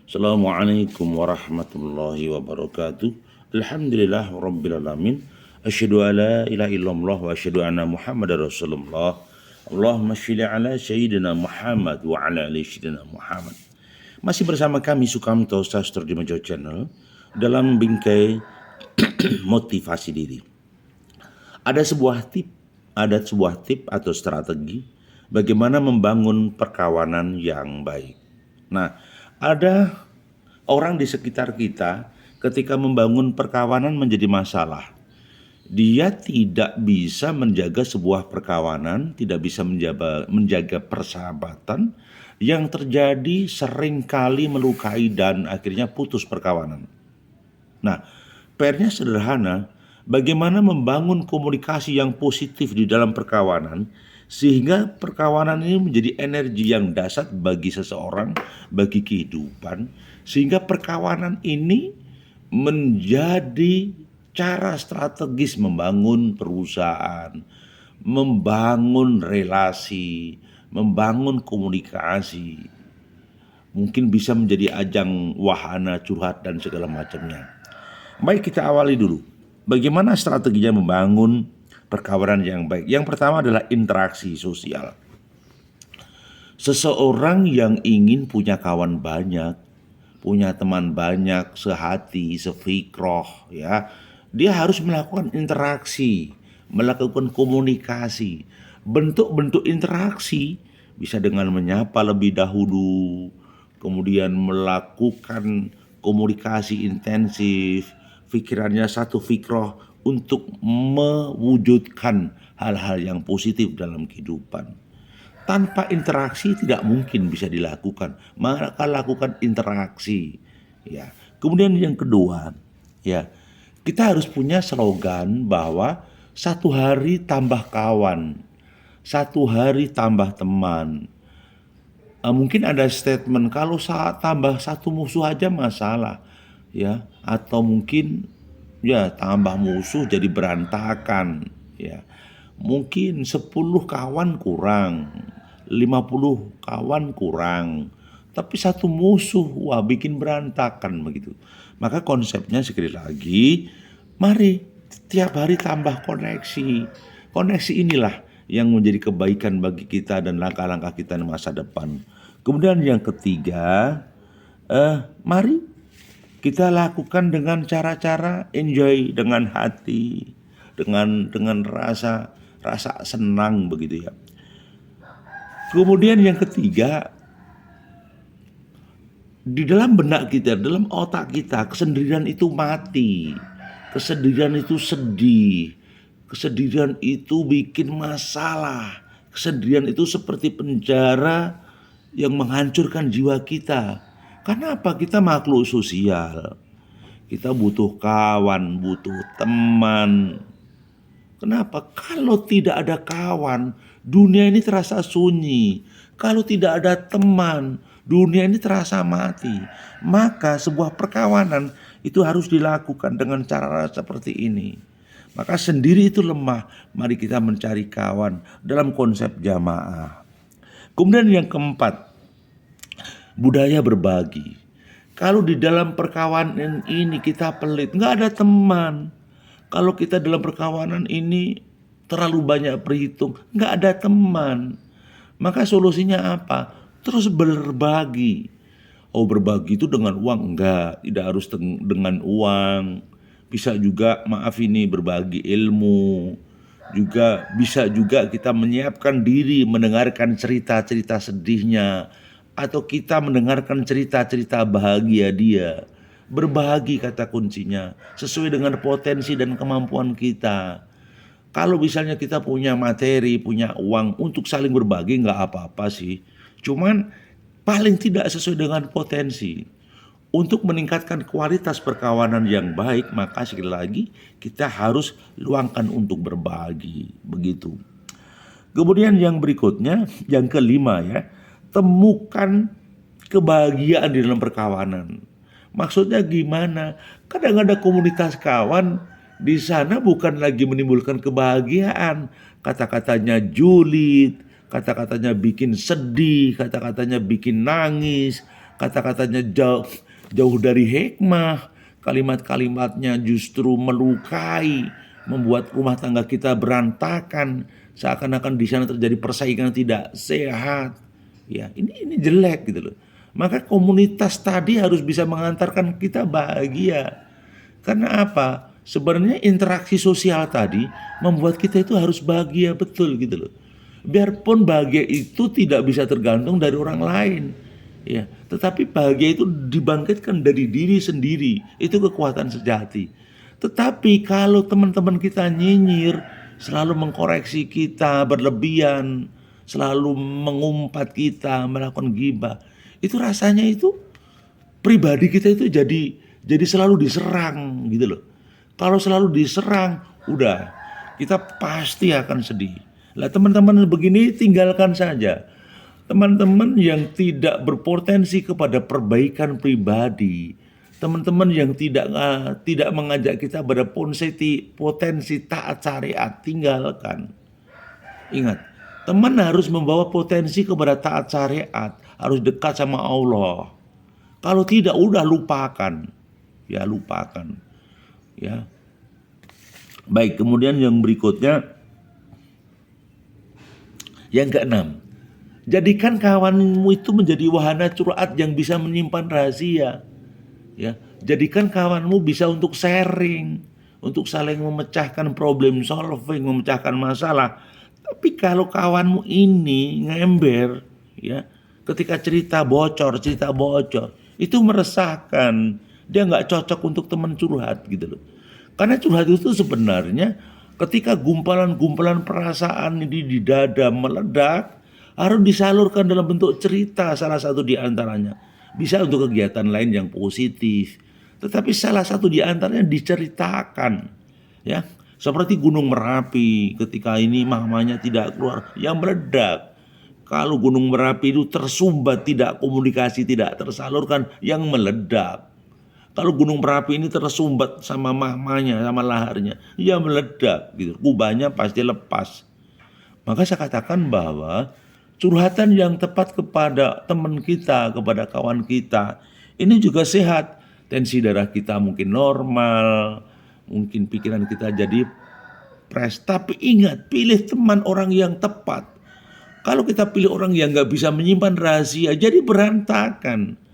Assalamualaikum warahmatullahi wabarakatuh. Alhamdulillah rabbil alamin. Asyhadu an la ilaha illallah wa asyhadu anna Muhammadar Rasulullah. Allahumma shalli ala sayyidina Muhammad wa ala ali sayyidina Muhammad. Masih bersama kami Sukamto Sastro di Mojo Channel dalam bingkai motivasi diri. Ada sebuah tip atau strategi bagaimana membangun perkawanan yang baik. Nah, ada orang di sekitar kita ketika membangun perkawanan menjadi masalah. Dia tidak bisa menjaga sebuah perkawanan, tidak bisa menjaga persahabatan, yang terjadi seringkali melukai dan akhirnya putus perkawanan. Nah, PR-nya sederhana, bagaimana membangun komunikasi yang positif di dalam perkawanan sehingga perkawanan ini menjadi energi yang dahsyat bagi seseorang, bagi kehidupan, sehingga perkawanan ini menjadi cara strategis membangun perusahaan, membangun relasi, membangun komunikasi. Mungkin bisa menjadi ajang wahana curhat dan segala macamnya. Baik, kita awali dulu. Bagaimana strateginya membangun perkawanan yang baik? Yang pertama adalah interaksi sosial. Seseorang yang ingin punya kawan banyak, punya teman banyak, sehati, sefikroh, ya, dia harus melakukan interaksi, melakukan komunikasi. Bentuk-bentuk interaksi bisa dengan menyapa lebih dahulu, kemudian melakukan komunikasi intensif, pikirannya satu fikroh untuk mewujudkan hal-hal yang positif dalam kehidupan. Tanpa interaksi tidak mungkin bisa dilakukan, maka lakukan interaksi. Ya. Kemudian yang kedua, ya, kita harus punya slogan bahwa satu hari tambah kawan, satu hari tambah teman. Mungkin ada statement kalau tambah satu musuh aja masalah, ya, atau mungkin ya tambah musuh jadi berantakan, ya. Mungkin 10 kawan kurang, 50 kawan kurang, tapi satu musuh, wah, bikin berantakan begitu. Maka konsepnya sekali lagi, mari tiap hari tambah koneksi. Koneksi inilah yang menjadi kebaikan bagi kita dan langkah-langkah kita di masa depan. Kemudian yang ketiga, mari kita lakukan dengan cara-cara enjoy, dengan hati, dengan rasa senang begitu ya. Kemudian yang ketiga, di dalam benak kita, dalam otak kita, kesendirian itu mati. Kesendirian itu sedih. Kesendirian itu bikin masalah. Kesendirian itu seperti penjara yang menghancurkan jiwa kita. Kenapa? Kita makhluk sosial. Kita butuh kawan, butuh teman. Kenapa? Kalau tidak ada kawan, dunia ini terasa sunyi. Kalau tidak ada teman, dunia ini terasa mati. Maka sebuah perkawanan itu harus dilakukan dengan cara seperti ini. Maka sendiri itu lemah. Mari kita mencari kawan dalam konsep jamaah. Kemudian yang keempat, budaya berbagi. Kalau di dalam perkawanan ini kita pelit, nggak ada teman. Kalau kita dalam perkawanan ini terlalu banyak berhitung, nggak ada teman. Maka solusinya apa? Terus berbagi. Oh, berbagi itu dengan uang? Enggak, tidak harus dengan uang. Bisa juga, maaf ini, berbagi ilmu. Juga bisa juga kita menyiapkan diri mendengarkan cerita-cerita sedihnya, atau kita mendengarkan cerita-cerita bahagia dia. Berbagi kata kuncinya, sesuai dengan potensi dan kemampuan kita. Kalau misalnya kita punya materi, punya uang untuk saling berbagi, nggak apa-apa sih. Cuman paling tidak sesuai dengan potensi. Untuk meningkatkan kualitas perkawanan yang baik, maka sekali lagi kita harus luangkan untuk berbagi. Begitu. Kemudian yang berikutnya, yang kelima ya, temukan kebahagiaan di dalam perkawanan. Maksudnya gimana? Kadang ada komunitas kawan di sana bukan lagi menimbulkan kebahagiaan. Kata-katanya julid, kata-katanya bikin sedih, kata-katanya bikin nangis, kata-katanya jauh dari hikmah, kalimat-kalimatnya justru melukai, membuat rumah tangga kita berantakan, seakan-akan di sana terjadi persaingan tidak sehat. Ya, ini jelek gitu loh. Maka komunitas tadi harus bisa mengantarkan kita bahagia. Karena apa? Sebenarnya interaksi sosial tadi membuat kita itu harus bahagia betul gitu loh. Biarpun bahagia itu tidak bisa tergantung dari orang lain. Ya, tetapi bahagia itu dibangkitkan dari diri sendiri. Itu kekuatan sejati. Tetapi kalau teman-teman kita nyinyir, selalu mengkoreksi kita berlebihan, selalu mengumpat kita, melakukan gibah, itu rasanya itu pribadi kita itu jadi selalu diserang gitu loh. Kalau selalu diserang, udah kita pasti akan sedih. Lah teman-teman begini tinggalkan saja. Teman-teman yang tidak berpotensi kepada perbaikan pribadi, teman-teman yang tidak mengajak kita pada potensi taat syariat, tinggalkan. Ingat, teman harus membawa potensi kepada taat syariat, harus dekat sama Allah. Kalau tidak, udah lupakan. Ya, lupakan. Ya. Baik, kemudian yang berikutnya, yang keenam, jadikan kawanmu itu menjadi wahana curhat yang bisa menyimpan rahasia. Ya, jadikan kawanmu bisa untuk sharing, untuk saling memecahkan problem solving, memecahkan masalah. Tapi kalau kawanmu ini ngember, ya, ketika cerita bocor, itu meresahkan. Dia nggak cocok untuk teman curhat gitu loh. Karena curhat itu sebenarnya ketika gumpalan-gumpalan perasaan ini di dada meledak, harus disalurkan dalam bentuk cerita salah satu di antaranya. Bisa untuk kegiatan lain yang positif, tetapi salah satu di antaranya diceritakan. Ya, seperti Gunung Merapi ketika ini mahmanya tidak keluar, yang meledak. Kalau Gunung Merapi itu tersumbat, tidak komunikasi, tidak tersalurkan, yang meledak. Kalau Gunung Merapi ini tersumbat sama mahmanya, sama laharnya, ya meledak gitu. Kubahnya pasti lepas. Maka saya katakan bahwa curhatan yang tepat kepada teman kita, kepada kawan kita, ini juga sehat. Tensi darah kita mungkin normal, mungkin pikiran kita jadi fresh. Tapi ingat, pilih teman orang yang tepat. Kalau kita pilih orang yang gak bisa menyimpan rahasia, jadi berantakan.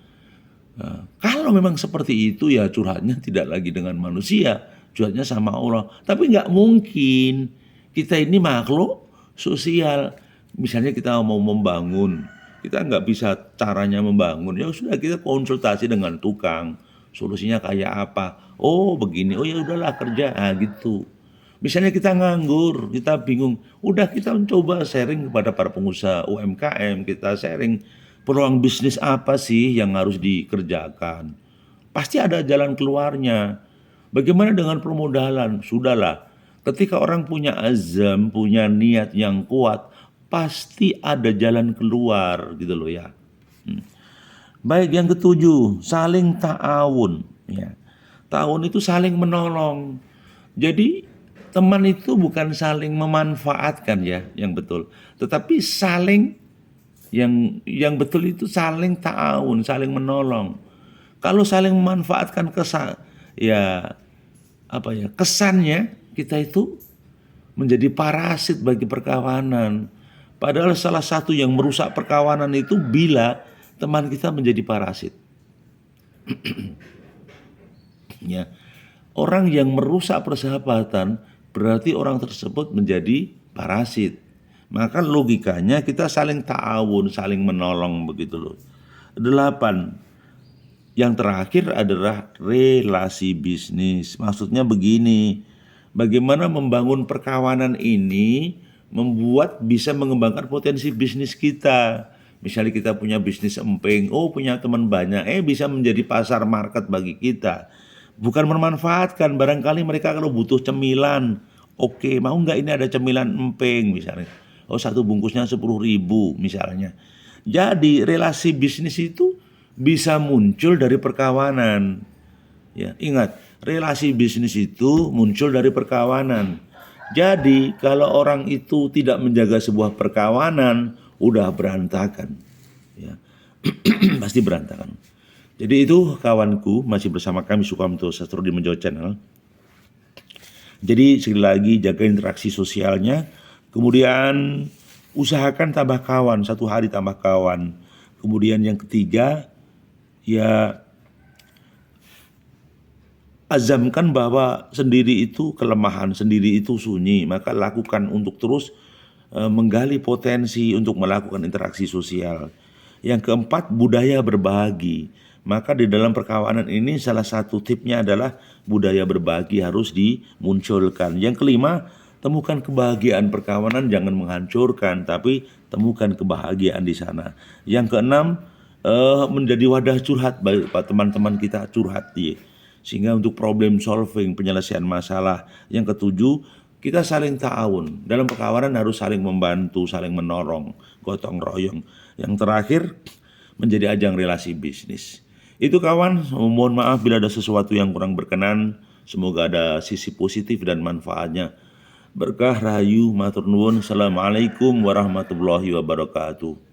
Nah, kalau memang seperti itu ya curhatnya tidak lagi dengan manusia, curhatnya sama Allah. Tapi nggak mungkin, kita ini makhluk sosial. Misalnya kita mau membangun, kita nggak bisa caranya membangun, ya sudah kita konsultasi dengan tukang, solusinya kayak apa? Oh begini, oh ya udahlah kerja, gitu. Misalnya kita nganggur, kita bingung, udah kita mencoba sharing kepada para pengusaha UMKM, kita sharing peluang bisnis apa sih yang harus dikerjakan. Pasti ada jalan keluarnya. Bagaimana dengan permodalan? Sudahlah, ketika orang punya azam, punya niat yang kuat, pasti ada jalan keluar gitu loh ya. Baik, yang ketujuh, saling ta'awun. Ya. Ta'awun itu saling menolong. Jadi teman itu bukan saling memanfaatkan ya, yang betul. Tetapi saling yang betul itu saling ta'awun, saling menolong. Kalau saling memanfaatkan kesannya kita itu menjadi parasit bagi perkawanan. Padahal salah satu yang merusak perkawanan itu bila teman kita menjadi parasit. Ya. Orang yang merusak persahabatan berarti orang tersebut menjadi parasit. Maka logikanya kita saling ta'awun, saling menolong begitu loh. 8. Yang terakhir adalah relasi bisnis. Maksudnya begini, bagaimana membangun perkawanan ini membuat bisa mengembangkan potensi bisnis kita. Misalnya kita punya bisnis emping, punya teman banyak, bisa menjadi pasar market bagi kita. Bukan memanfaatkan, barangkali mereka kalau butuh cemilan, oke, mau nggak ini ada cemilan emping misalnya. Satu bungkusnya 10.000 misalnya. Jadi relasi bisnis itu bisa muncul dari perkawanan. Ya, ingat, relasi bisnis itu muncul dari perkawanan. Jadi kalau orang itu tidak menjaga sebuah perkawanan, udah berantakan. Ya. pasti berantakan. Jadi itu kawanku, masih bersama kami Sukamto Sastro di Menjawab Channel. Jadi sekali lagi jaga interaksi sosialnya, kemudian usahakan tambah kawan, satu hari tambah kawan. Kemudian yang ketiga, ya azamkan bahwa sendiri itu kelemahan, sendiri itu sunyi, maka lakukan untuk terus menggali potensi untuk melakukan interaksi sosial. Yang keempat, budaya berbagi. Maka di dalam perkawanan ini salah satu tipnya adalah budaya berbagi harus dimunculkan. Yang kelima, temukan kebahagiaan perkawanan, jangan menghancurkan, tapi temukan kebahagiaan di sana. Yang keenam, menjadi wadah curhat bagi teman-teman kita, curhat dia. Sehingga untuk problem solving, penyelesaian masalah. Yang ketujuh, kita saling ta'awun. Dalam perkawanan harus saling membantu, saling menolong, gotong royong. Yang terakhir, menjadi ajang relasi bisnis. Itu kawan, mohon maaf bila ada sesuatu yang kurang berkenan. Semoga ada sisi positif dan manfaatnya. Berkah rahayu matur nuwun. Assalamualaikum warahmatullahi wabarakatuh.